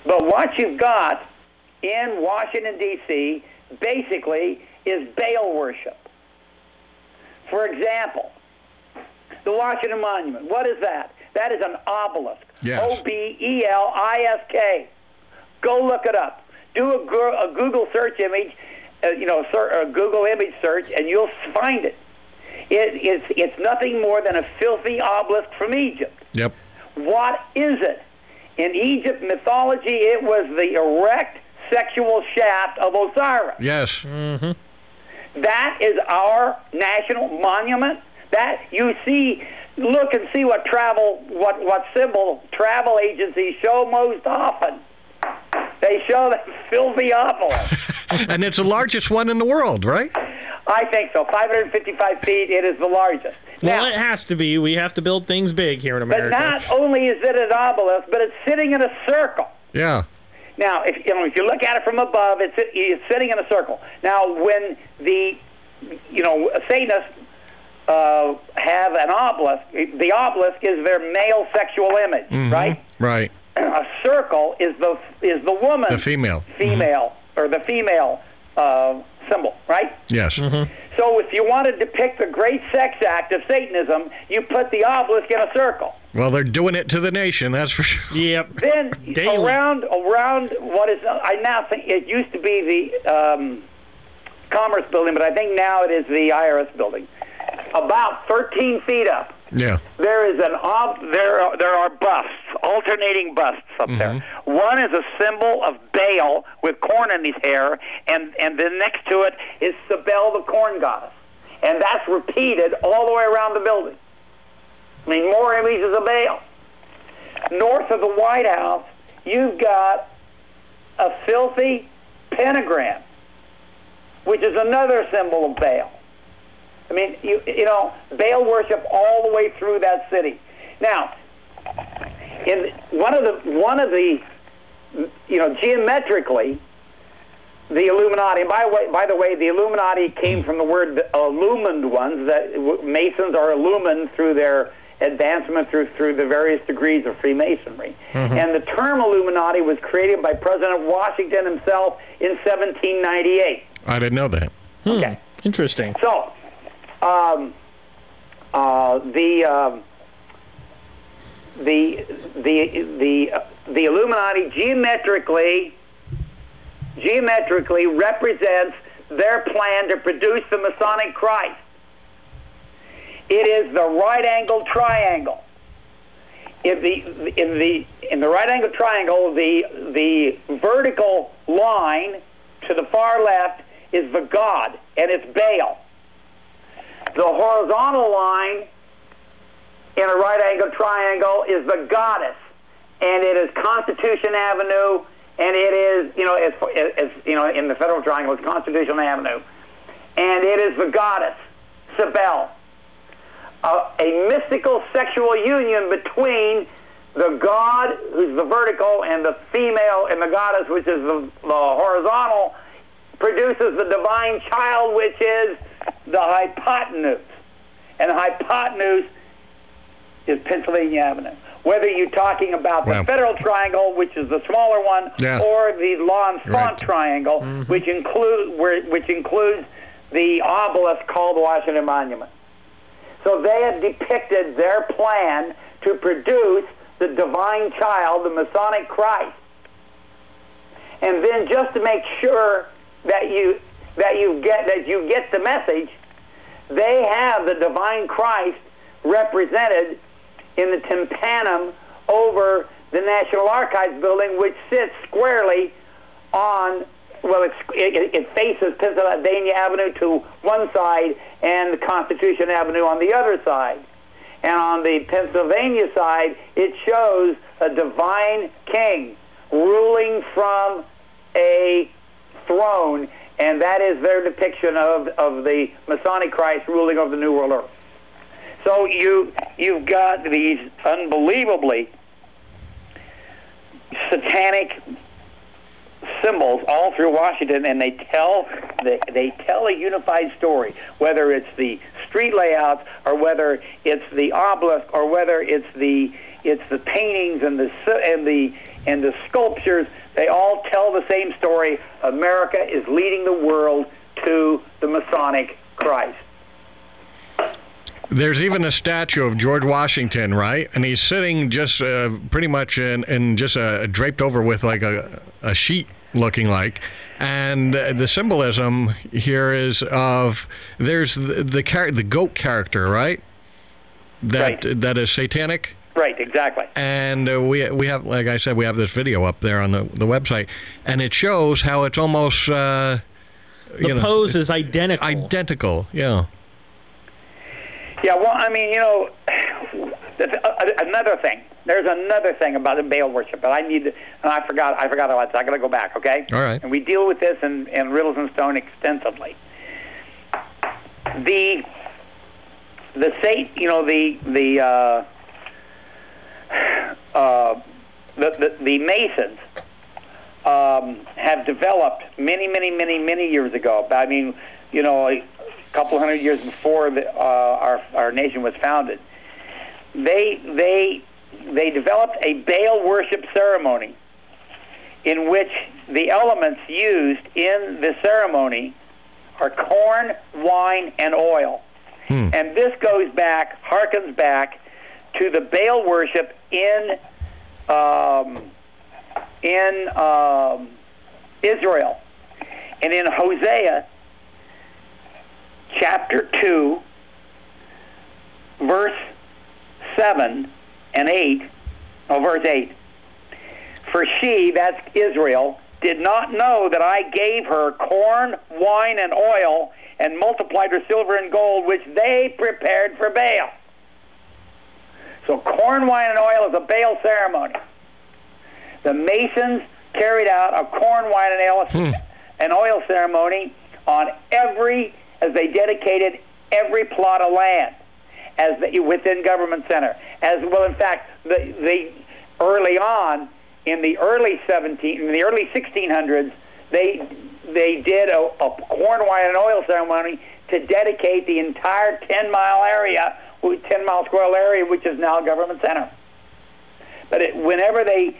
But what you've got in Washington, D.C., basically is Baal worship. For example, the Washington Monument. What is that? That is an obelisk. Yes. Obelisk. Go look it up. Do a Google search image, a Google image search, and you'll find it. It's nothing more than a filthy obelisk from Egypt. Yep. What is it? In Egypt mythology, it was the erect sexual shaft of Osiris. Yes. Mm-hmm. That is our national monument. That you see, look and see what symbol travel agencies show most often. They show that filthy obelisk. And it's the largest one in the world, right? I think so. 555 feet, it is the largest. Well, Now, it has to be. We have to build things big here in but America. not only is it an obelisk, but it's sitting in a circle. Yeah. Now, if you look at it from above, it's sitting in a circle. Now, when the Satanists have an obelisk, the obelisk is their male sexual image, right? Right. A circle is the woman, The female. Or the female symbol, right? Yes. Mm-hmm. So if you want to depict the great sex act of Satanism, you put the obelisk in a circle. Well, they're doing it to the nation, that's for sure. Yep. Then Daily. around what is, I now think it used to be the Commerce Building, but I think now it is the IRS Building. About 13 feet up, Yeah. there is there are busts, alternating busts up there. One is a symbol of Baal with corn in his hair, and then next to it is Cybele, the corn goddess, and that's repeated all the way around the building. I mean, more images of Baal. North of the White House, you've got a filthy pentagram, which is another symbol of Baal. I mean, you know, Baal worship all the way through that city. Now, in one of the geometrically, the Illuminati. And by the way, the Illuminati came from the word illumined ones. That Masons are illumined through their advancement through the various degrees of Freemasonry. And the term Illuminati was created by President Washington himself in 1798. I didn't know that. Okay. Interesting. So, the Illuminati geometrically represents their plan to produce the Masonic Christ. It is the right-angled triangle. In the right-angled triangle, the vertical line to the far left is the god, and it's Baal. The horizontal line in a right-angled triangle is the goddess, and it is Constitution Avenue, and it is, in the Federal Triangle, it's Constitution Avenue, and it is the goddess, Cybele. A mystical sexual union between the god, who's the vertical, and the female, and the goddess, which is the horizontal, produces the divine child, which is the hypotenuse. And the hypotenuse is Pennsylvania Avenue. Whether you're talking about the Federal Triangle, which is the smaller one, or the L'Enfant Triangle, which includes the obelisk called the Washington Monument. So they have depicted their plan to produce the divine child, the Masonic Christ. And then just to make sure that you get the message, they have the divine Christ represented in the tympanum over the National Archives building, which sits squarely on, it faces Pennsylvania Avenue to one side and the Constitution Avenue on the other side. And on the Pennsylvania side, it shows a divine king ruling from a throne, and that is their depiction of the Masonic Christ ruling over the New World Earth. So you've got these unbelievably satanic symbols all through Washington, and they tell a unified story, whether it's the street layouts or whether it's the obelisk or whether it's the it's the paintings and the sculptures. They all tell the same story. America is leading the world to the Masonic Christ. There's even a statue of George Washington, right? And he's sitting just pretty much in just draped over with like a sheet looking like. And the symbolism here is of there's the goat character, right? That is satanic. Right, exactly. And we have, like I said, we have this video up there on the website, and it shows how it's almost the pose is identical. Identical, yeah. Yeah, well, I mean, another thing. There's another thing about the Baal worship, but I forgot about it. So I got to go back, okay? All right. And we deal with this in Riddles and Stone extensively. The Masons have developed many years ago. I mean, a couple hundred years before our nation was founded. They developed a Baal worship ceremony in which the elements used in the ceremony are corn, wine, and oil. And this harkens back to the Baal worship in Israel. And in Hosea chapter 2, verse 7 and 8, verse 8, for she, that's Israel, did not know that I gave her corn, wine, and oil, and multiplied her silver and gold, which they prepared for Baal. So corn, wine, and oil is a Baal ceremony. The Masons carried out a corn, wine, and oil ceremony on as they dedicated every plot of land within government center. As well, in fact, they early on in the early 1600s, they did a corn, wine, and oil ceremony to dedicate the entire 10-mile square area, which is now government center. But whenever they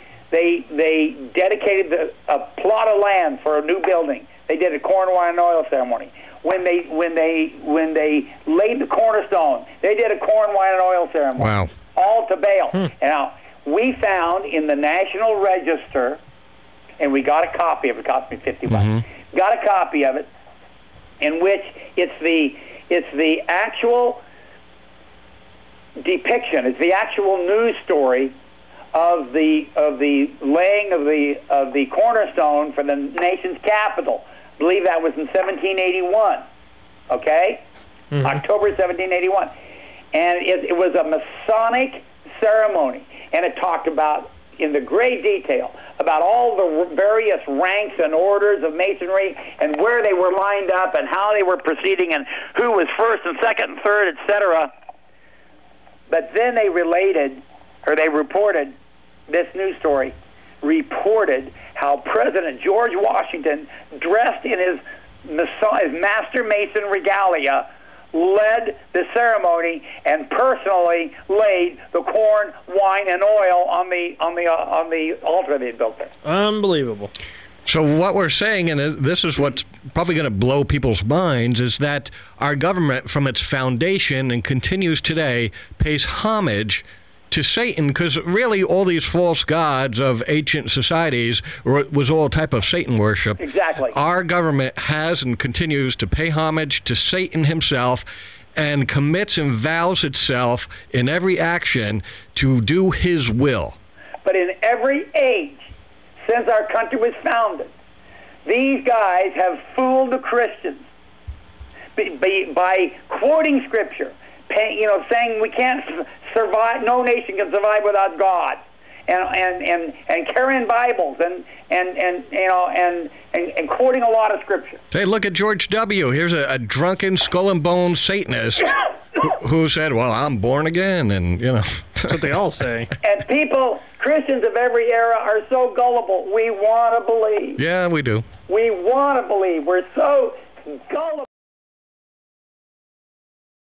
dedicated a plot of land for a new building, they did a corn, wine, and oil ceremony. When they laid the cornerstone, they did a corn, wine, and oil ceremony. Wow! All to Baal. Now we found in the National Register, and we got a copy of it. It cost me $50. Got a copy of it, in which it's the actual depiction. It's the actual news story of the laying of the cornerstone for the nation's capital. I believe that was in 1781. Okay, October 1781, and it was a Masonic ceremony, and it talked about in the great detail about all the various ranks and orders of Masonry and where they were lined up and how they were proceeding and who was first and second and third, etc. But then they reported, this news story reported how President George Washington, dressed in his Master Mason regalia, led the ceremony and personally laid the corn, wine, and oil on the altar they had built there. Unbelievable. So what we're saying, and this is what's probably going to blow people's minds, is that our government, from its foundation and continues today, pays homage to Satan, because really all these false gods of ancient societies was all type of Satan worship. Exactly. Our government has and continues to pay homage to Satan himself and commits and vows itself in every action to do his will. But in every age since our country was founded, these guys have fooled the Christians by quoting Scripture, saying we can't survive, no nation can survive without God, and carrying Bibles and quoting a lot of Scripture. Hey, look at George W. Here's a drunken skull and bone Satanist who said, "Well, I'm born again," and that's what they all say. And Christians of every era are so gullible. We want to believe. Yeah, we do. We want to believe. We're so gullible.